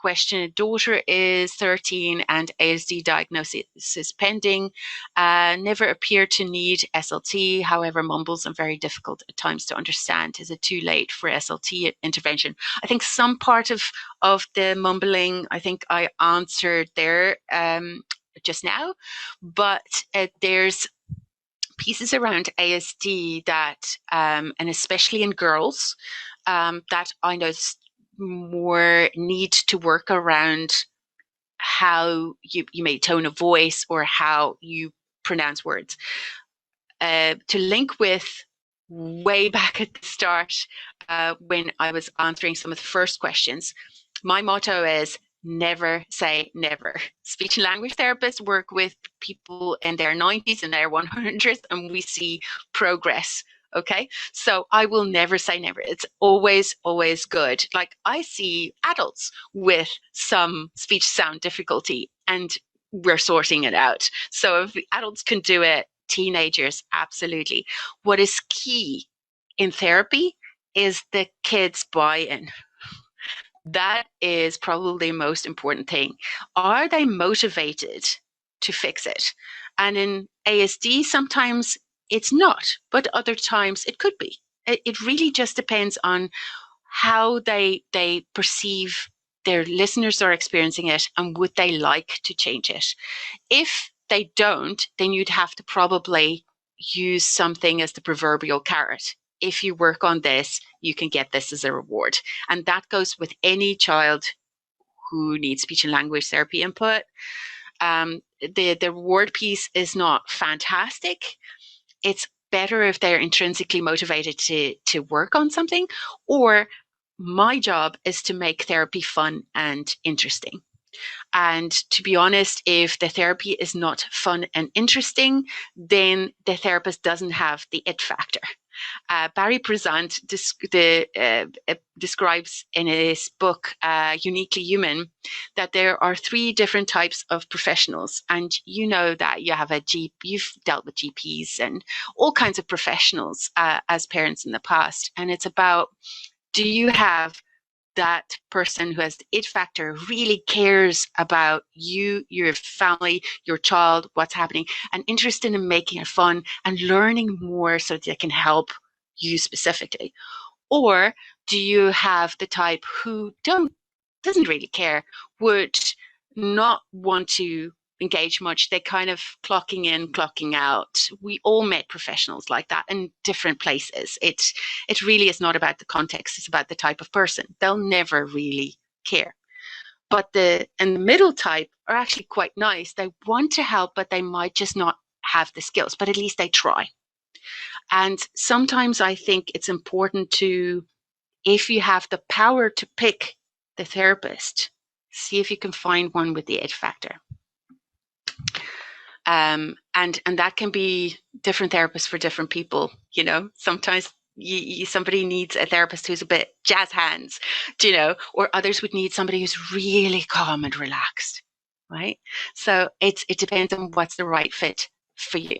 question. A daughter is 13 and ASD diagnosis is pending. Never appeared to need SLT, however, mumbles and very difficult at times to understand. Is it too late for SLT intervention? I think some part of the mumbling, I think I answered there just now, but there's pieces around ASD that, and especially in girls, that I know more need to work around how you may tone a voice or how you pronounce words. To link with way back at the start, when I was answering some of the first questions, my motto is never say never. Speech and language therapists work with people in their 90s and their 100s, and we see progress. Okay, so I will never say never. It's always, always good. Like, I see adults with some speech sound difficulty and we're sorting it out. So if adults can do it, teenagers, absolutely. What is key in therapy is the kids' buy-in. That is probably the most important thing. Are they motivated to fix it? And in ASD, sometimes it's not, but other times it could be. It really just depends on how they perceive their listeners are experiencing it and would they like to change it. If they don't, then you'd have to probably use something as the proverbial carrot. If you work on this, you can get this as a reward. And that goes with any child who needs speech and language therapy input. The reward piece is not fantastic. It's better if they're intrinsically motivated to work on something, or my job is to make therapy fun and interesting. And to be honest, if the therapy is not fun and interesting, then the therapist doesn't have the it factor. Barry Prezant describes in his book, Uniquely Human, that there are 3 different types of professionals. And you know that you have you've dealt with GPs and all kinds of professionals as parents in the past. And it's about, do you have that person who has the it factor, really cares about you, your family, your child, what's happening, and interested in making it fun and learning more so that they can help you specifically? Or do you have the type who doesn't really care, would not want to engage much? They're kind of clocking in, clocking out. We all met professionals like that in different places. It really is not about the context, it's about the type of person. They'll never really care. But the middle type are actually quite nice. They want to help, but they might just not have the skills, but at least they try. And sometimes I think it's important to, if you have the power to pick the therapist, see if you can find one with the it factor. And that can be different therapists for different people. You know, sometimes somebody needs a therapist who's a bit jazz hands, you know, or others would need somebody who's really calm and relaxed, right? So it depends on what's the right fit for you.